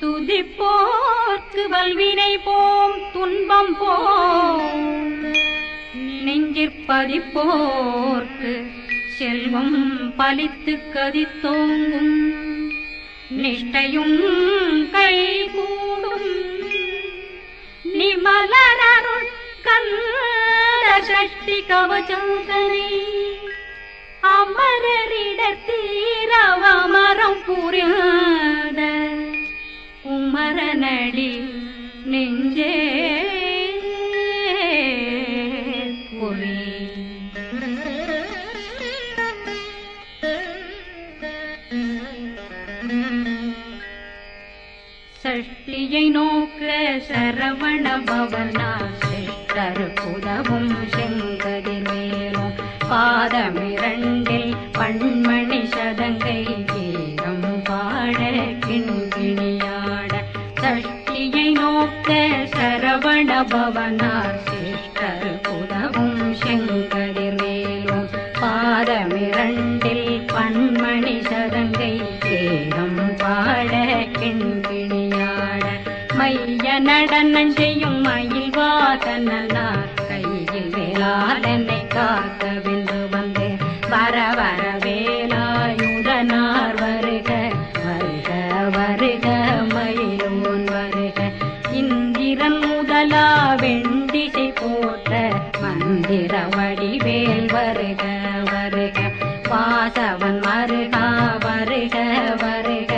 துதிப்போர்க்கு வல்வினை போம் துன்பம் போம் நெஞ்சிற்பதிப்போர்க்கு செல்வம் பலித்து கதித்தோங்கும் நிஷ்டையும் கைகூடும் நிமலரருள் கந்த சஷ்டி கவசந்தனை அமரரிடத்தீரவமரம் புரியாத குமரனடி நெஞ்சே புரி சஷ்டியை நோக்க சரவண பவனா சிஷ்டர் புதவும் செங்கதிர் மேலும் பாதமிரண்டில் பண்மணி சதங்கை கீதம் பாட கிண்கிணியாட சஷ்டியை நோக்க சரவண பவனார் சிஷ்டர் புதவும் செங்கதிர் மேலும் பாதமிரண்டில் பண்மணி சதங்கை கீதம் பாட கிண்கிணியாட மைய நடனம் செய்யும் மயில் வாசனார் கையில் வேளாளனை காக்க வென்று வந்து வர வர வேலாயுதனார் வருக வருக வருக மயிலோன் வருக இந்திரன் முதலா வெண்டிசை போட்ட மந்திர வடிவேல் வருக வருக வாசவன் மருகா வருக வருக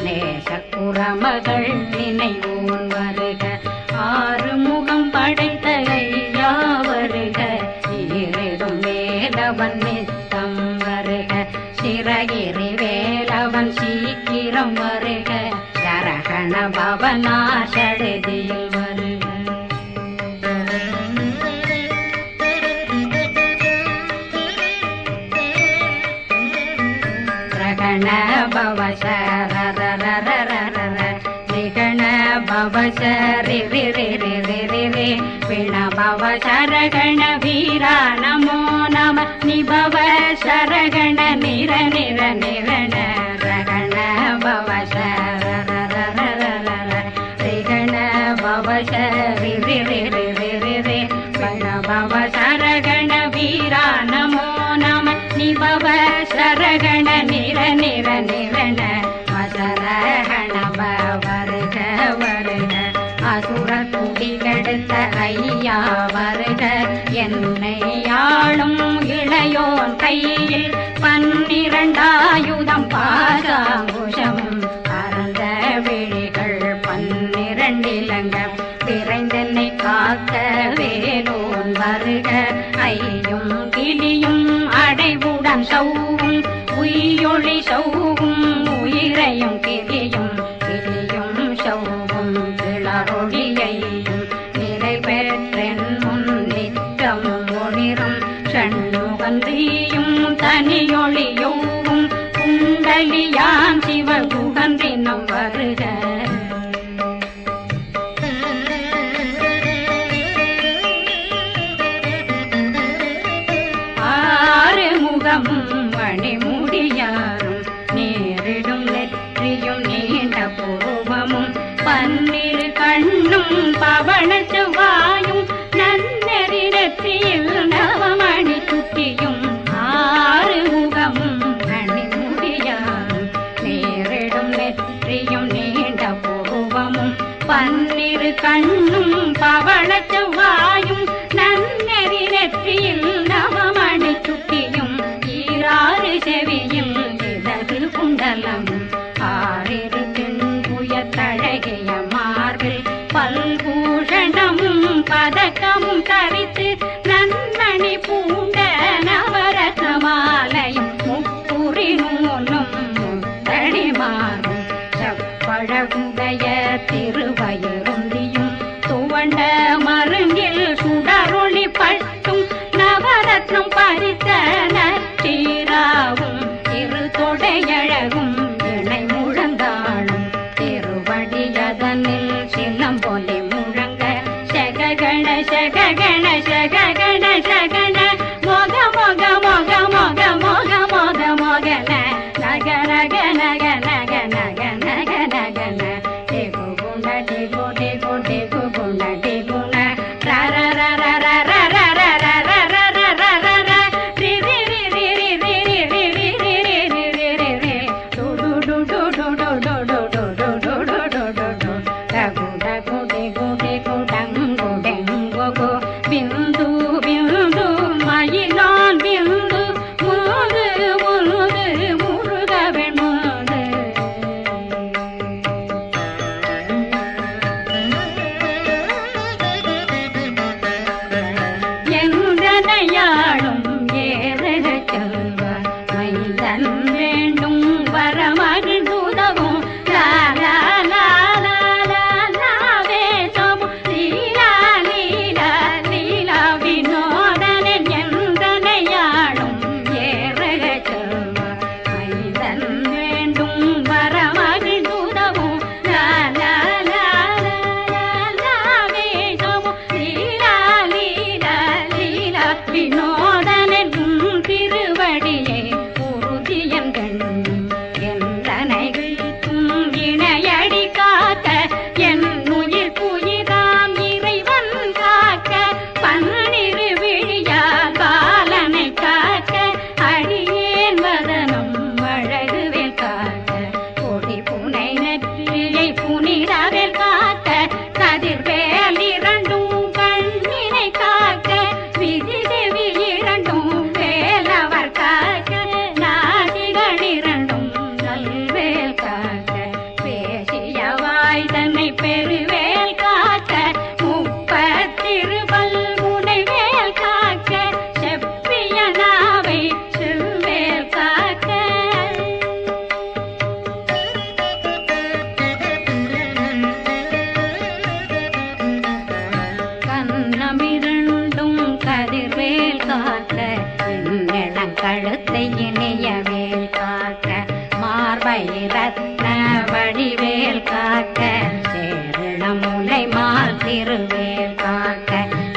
நேசக்குறமகள் நினைவோன் வருக ஆறுமுகம் படைத்த ஐயா வருக ஈரிடும் வேலவன் நித்தம் வருக சிறகிரி வேலவன் சீக்கிரம் வருக சரகண பவனா சடுதியில் வருக ரகண பவசரரரரரர நிகண பவசரி ரி ரி ரி ரி ரி ரி பிண பவசரகண வீரா நமோ நம நிபவ சரகண நிர நிர நிரண ரகண பவசரரரரரர ரிகண பவசரி ரி ரி ரி ரி ரி ரி பிண பவசரகண வீரா நமோ நம நிபவ சரகண நிர நிர நிரண வசரகண வருக வருக அசுர குடிகெடுத்த ஐயா வருக என்னை ஆளும் இளையோன் கையில் 12 ஆயுதம் பாசாங்குஷம் பரந்த விழிகள் 12 இலங்க விரைந்தென்னை காக்க வேலோன் வருக ஐயும் கிளியும் அடைவுடன் சௌவும் உயிரொளி சௌவும் உயிரையும் கிளியும் கிளியும் சௌவும் கிளரொளியையும் நிலை பெற்றென் முன் நித்தம் ஒளிரும் ஷண்முகன்றியும் தனியொளியோவும் குண்டலியான் சிவகுகன்றினம் வருக ஆறுமுகமும் மணிமுடியாரும் நேரிடும் நெற்றியும் நீண்ட பூர்வமும் 12 கண்ணும் பவள செவ்வாயும் நன்னெறி நெற்றியில் நவமணி சுட்டியும் ஆறுமுகமும் மணிமுடியாரும் நேரிடும் நெற்றியும் நீண்ட பூர்வமும் 12 கண்ணும் பவள செவ்வாயும் நன்னெறி நெற்றியில் நவமணி சுட்டியும் ஈராறு செவியும் இடது குண்டலம் ஆறிரு தின்புயத்தழகிய மார்பில் பல்பூஷணமும் பதக்கமும் தரித்து நன்மணி பூண்ட நவரத்ன மாலையும் முப்புரி நூலும் முத்தடி மாறும் செப்பழகுடைய திருவயருந்தியும் துவண்ட மருங்கில் சுடரொளி பட்டும் நவரத்னம் பறித்த நச்சீராவும் இரு தொடையழகும் இணை முழந்தாளும் திருவடியதனில் சிலம்பொலி முழங்க சககண சககண சககண சகண மொக மொக மொக மொக மொக மொக மொகன நக நக நக நக நக நக நக நக புனிதவேல் காக்க கதிர்வேல் இரண்டும் கண்ணினை காக்க விதி செவி இரண்டும் வேலவர் காக்க நாசிகள் இரண்டும் நல்வேல் காக்க பேசிய வாய் தன்னை பெருவேல் காக்க முப்பத்திருபல் முனைவேல் காக்க செப்பிய நாவை செவ்வேல் காக்க கண்ணமிரண்டும் கதிர்வேல் காக்க கழுத்தை இணைய வேல் காக்க மார்பை ரத்ன வடிவேல் காக்க சேரண முலை மால் திருவேல் காக்க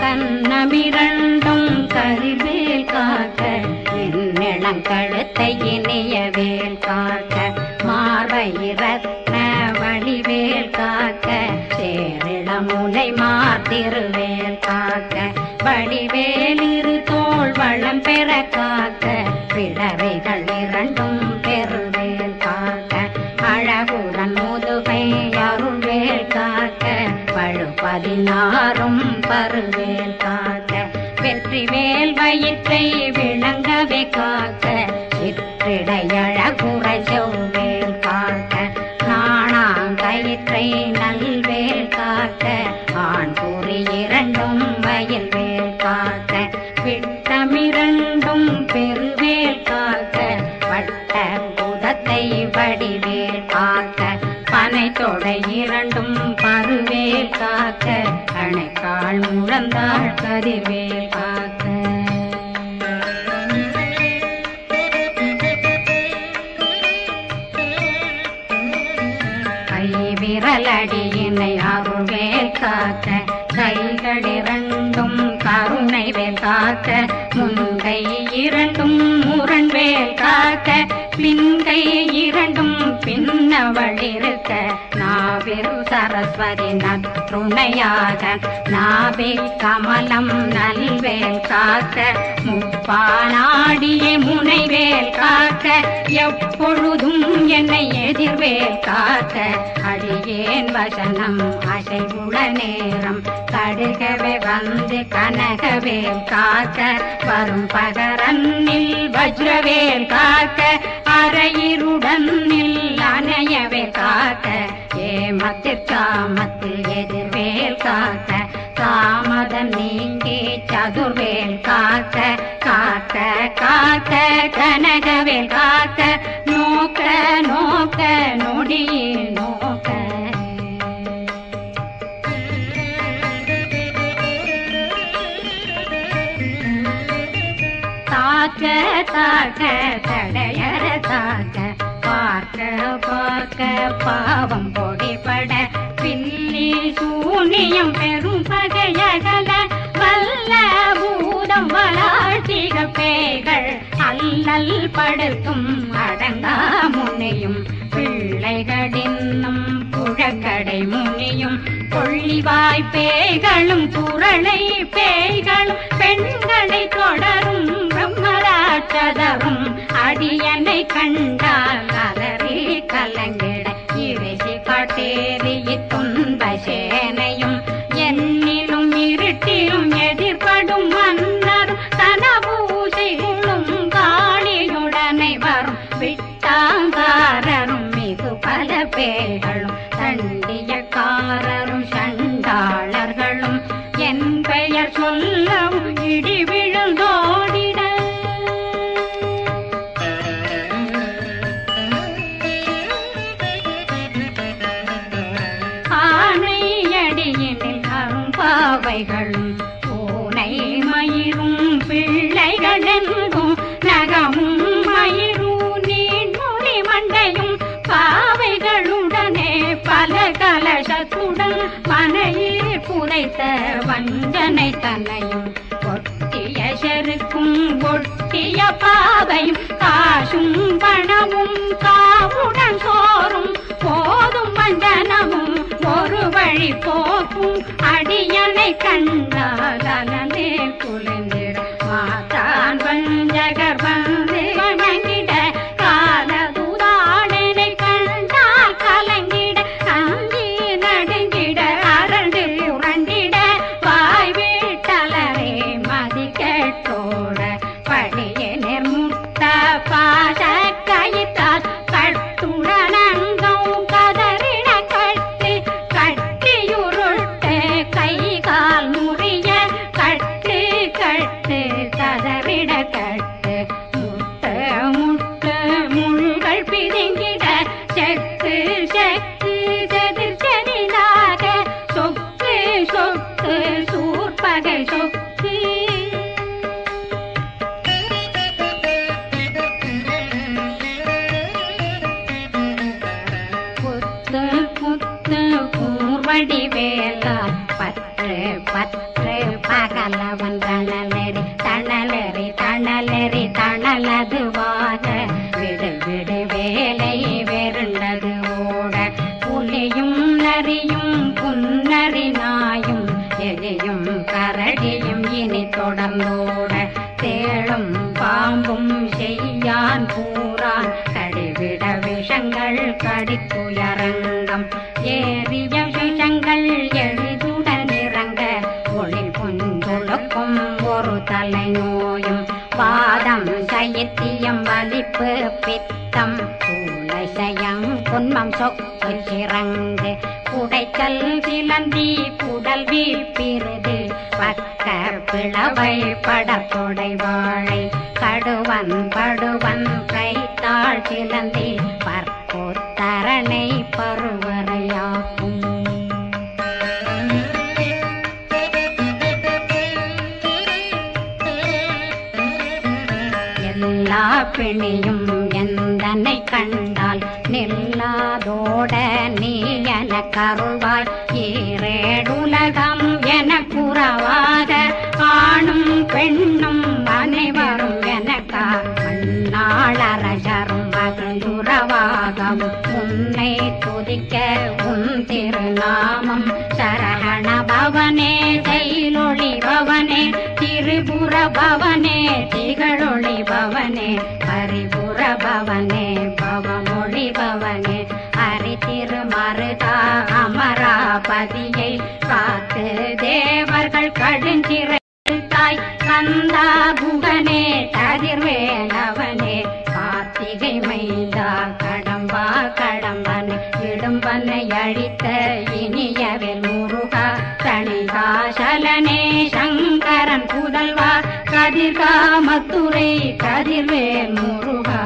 கண்ணமிரண்டும் கதிர்வேல் காக்க கழுத்தை இணைய வேல் காக்க மார்பை ரத்ன வடிவேல் காக்க சேரண முலை மால் திருவேல் காக்க வடிவேல் இரு தோள் வளம் பெற காக்க பிடரைகள் இரண்டும் பெருவேல் காக்க அழகுடன் முதுகை அருள்வேல் காக்க பழு16 பருவேல் காக்க வெற்றிவேல் வயிற்றை விளங்கவே காக்க சிற்றிடையழகுற செவ்வேல் காக்க நாணாங்கயிற்றை நல்வேல் காக்க ஆண் குறி இரண்டும் வயல்வேல் காக்க விட்டமிரண்டும் பெருவேல் காக்க வட்ட புதத்தை வடிவேல் காக்க பனை தொடை இரண்டும் பருவேல் காக்க கணைக்கால் முழந்தாள் கதிர்வேல் காக்க விரலடியினை அருள்வேல் காக்க கைகள் இரண்டும் கருணை வேல் காக்க முன்கை இரண்டும் முரண்வேல் காக்க பின்கை இரண்டும் பின்னவளிருக்க நாவில் சரஸ்வதி நற்றுணையாக நாவே கமலம் நல்வேல் காக்க முப்பானாடிய முனைவேல் காக்க எப்பொழுதும் என்னை எதிர்வேல் காக்க அடியேன் வசனம் அசைவுள நேரம் கடுகவே வந்து கனகவேல் காக்க வரும் பகரன்னில் வஜ்ரவேல் காக்க அரையிருடன் அணையவே காக்க ஏமத்திற்காமத்தில் எதிர்வேல் காக்க தாமதம் நீங்கி சதுர்வேல் காக்க காக்க காக்க கனகவேல் காக்க நோக்க நோக்க நொடியே நோக்க தாக்க தாக்க தடையற தாக்க பார்க்க பார்க்க பாவம் பொடிபட பில்லி சூனியம் பெரும் பகையகல வல்ல பூதம் வளாழ்த்திக பேய்கள் அல்லல் படுத்தும் அடங்கா முனையும் பிள்ளைகளின்னும் புழக்கடை முனியும் கொள்ளிவாய் பேய்களும் குரளை பேய்களும் பெண்களை தொடரும் பிரம்மராட்சதரும் அடியனை கண்டால் அலறி கலங்கிட இறைசி காட்டேறி துன்ப சேனையும் என்னிலும் இருட்டிலும் எதிர்படும் மன்னரும் தனபூசிகளும் காளியுடனை வரும் விட்டாங்காரரும் மிகு பல பேர்களும் தண்டியக்காரரும் சண்டாளர்களும் என் பெயர் சொல்லவும் இடி விழுந்தோடிட ஆணையடியினில் அரும்பாவைகளும் பூனை மயிரும் பிள்ளைகளெங்கும் நகமும் மயிரும் நீண்முடி மண்டையும் பாவைகளுடனே பல கலசத்துடன் மனையில் புதைத்த வஞ்சனை தன்னையும் ஒட்டிய செருக்கும் ஒட்டிய பாவையும் காசும் பணமும் காவுடன் சோறும் போதும் வஞ்சனமும் ஒரு வழி போக்கும் அடியனை கண்டால் அலனே குளிந்திட மாத்தான் வஞ்சகர் வந்து வணங்கிட காலதுதாடனை கண்டால் கலங்கிட முத்து கூர்வடி வேலால் பற்று பற்று பகலவன் தணலெறி தணலெறி தணலெறி தணலதுவாக விடு விடு வேலை வெருண்டது ஓட புலியும் நரியும் புன்னரி நாயும் எலியும் கரடியும் இனி தொடர்ந்தோட தேளும் பாம்பும் செய்யான் பூரான் கடிவிட விஷங்கள் கடித்துயரங்கம் ஏறிய விஷங்கள் எளிதுடன் இறங்க ஒளி புஞ்சுழுக்கும் ஒரு தலை நோயும் வாதம் சைத்தியம் வலிப்பு பித்தம் சூளைசயம் குன்மம் சொக்கு சிறங்கு குடைச்சல் சிலந்தி குடல் வீப்பிருது பக்க பிளவை படத்தொடை வாழை கடுவன் படுவன் கைத்தாள் சிலந்தி பற்போத்தரணை பருவரையாகும் எல்லா பிணியும் எந்தனை கண்டால் நில்லாதோட நீ என கருள்வாய் ஈரேடுலகம் என குறவாக ஆணும் பெண்ணும் அனைவரும் எனக்கா மண்ணாளரசரும் மகிழ்ந்துறவாகவும் உன்னை துதிக்க உன் திருநாமம் சரகண பவனே செயலொளி பவனே திரிபுர பவனே திகழொளி பவனே பரிபுர பவனே பவமொழி பவனே ஹரி திருமருதா அமராபதியை காத்து தேவர்கள் கடுஞ்சிறை தாய் கந்தா குகனே கதிர்வேலவனே கார்த்திகை மைந்தா கடம்பா கடம்பன் இடும்பனை அழித்த இனியவில் முருகா தணிகாசலனே சங்கரன் புதல்வா கதிர்காமத்துரை கதிர்வேல் முருகா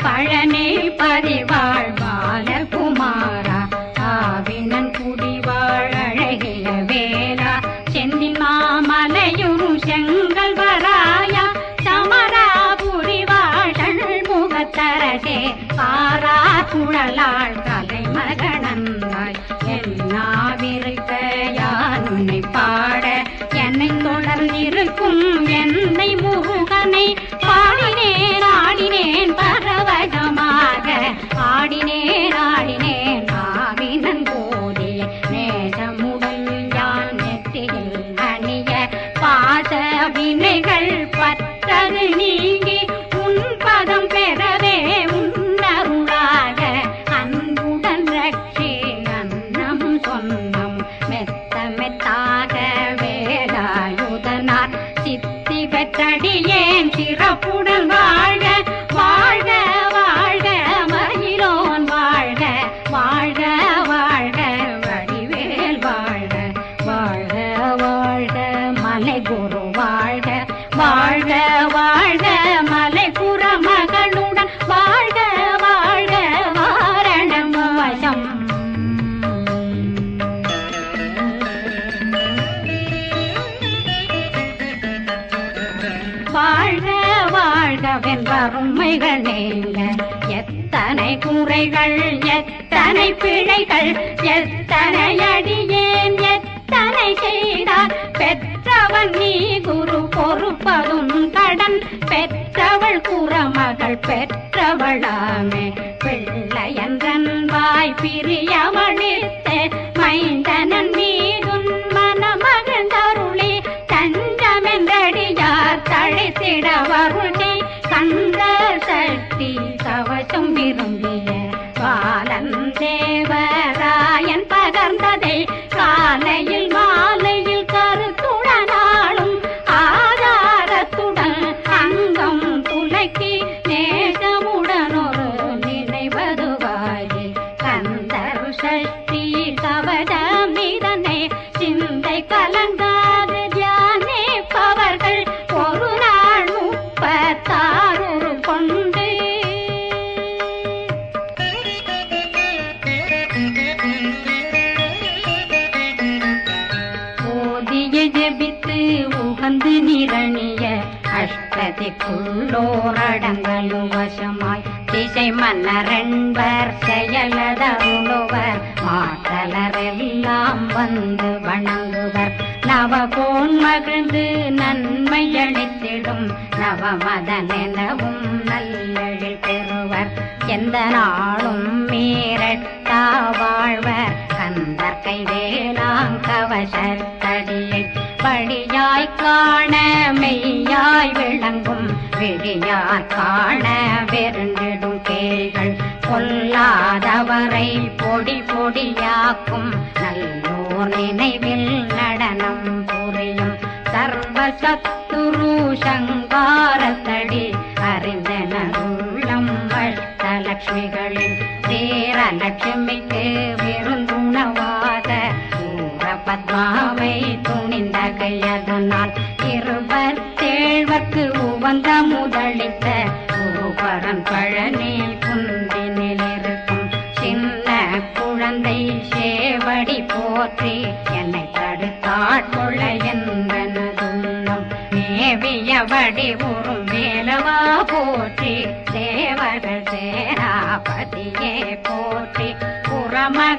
பழனி பதிவாழ் பாலகுமாரா ஆவினன் குடிவாழ் அழகிய வேலா செந்தின் மாமலையுறும் செங்கல் வராயா சமராபுரி வாழல் முகத்தரசே பாரா குழலாள் கலை மகனந்தாய் என்னாவிருக்க யான் உன்னை பாட என்னை தொடர்ந்திருக்கும் என்னை முருகனை பாடினேன் ஆடினேன் பரவசமாக ஆடினேன் ஆடினேன் ஆவினன் போதிய நேசமுடன் யான் நெற்றியில் அணிய பாச வினைகள் பற்றது நீங்கி உன் பதம் பெறவே உன்னருளாக அன்புடன் ரட்சி அன்னம் சொன்னம் மெத்த மெத்தாக வேலாயுதனார் சித்தி பெற்றடியேன் சிறப்புடன் வாழ்க வாழ்க வாழ்க மகிழோன் வாழ்க வாழ்க வாழ்க வடிவேல் வாழ்க வாழ்க வாழ்க மலை குரு வாழ்க வாழ்க வாழ்க மலை புற மகளுடன் வாழ்க வாழ்க வாரணம் வசம் வாழ்க வாழ்கவென் வறுமைகள் நீங்க எத்தனை குறைகள் எத்தனை பிழைகள் எத்தனை அடியேன் எத்தனை செய்தார் பெற்றவன் நீ குரு பொறுப்பதும் கடன் பெற்றவள் குறமகள் பெற்றவளாமே பிள்ளையன்றன் வாய் பிரியமளித்த மைந்தனன் மீதுன் மனமகந்தருளி தஞ்சமென்றடியார் தழைத்திட வருளி கந்த சக்தி கவசம் விரும்பிய பாலன் தேவராயன் பகர்ந்ததை காலையில் மாலையில் கருத்துடனாலும் ஆதாரத்துடன் அங்கம் துலக்கி நேசமுடன் ஒரு நினைவதுவாகி கந்தர் சஷ்டி கவசம் இதனை சிந்தை கலங்காது தியானிப்பவர்கள் ஒரு நாள் 36 கொண்டு உள்ளோரடங்கலும் வசமாய் திசை மன்னரென்பர் செயலதருளுவர் மாற்றலரெல்லாம் வந்து வணங்குவர் நவகோன் மகிழ்ந்து நன்மை அளித்திடும் நவமதனெனவும் நல்லெழில் பெறுவர் எந்த நாளும் மீறட்டா வாழ்வர் கந்தற்கை வேளாங்கவசத்தடியை படியாய் காண மெய்யாய் விளங்கும் விழியார் காண வெருண்டிடும் கேள்கள் கொல்லாதவரை பொடி பொடியாக்கும் நல்லோர் நினைவில் நடனம் புரியும் சர்வசத்துரு சங்காரத்தடி அறிந்தனருள்ளம் அஷ்டலட்சுமிகளில் சேரலட்சுமிக்கு விருந்துணவாத பத்மாவை துணிந்த கையதனால் 27 உவந்த முதலித்த குருபரன் பழனில் குந்தினில் இருக்கும் சின்ன குழந்தை சேவடி போற்றி என்னை தடுத்தாட்கொள்ள என்பனதுள்ளம் மேவியபடி உறும் மேலவா போற்றி தேவர்கள் சேராபதியே போற்றி புறமக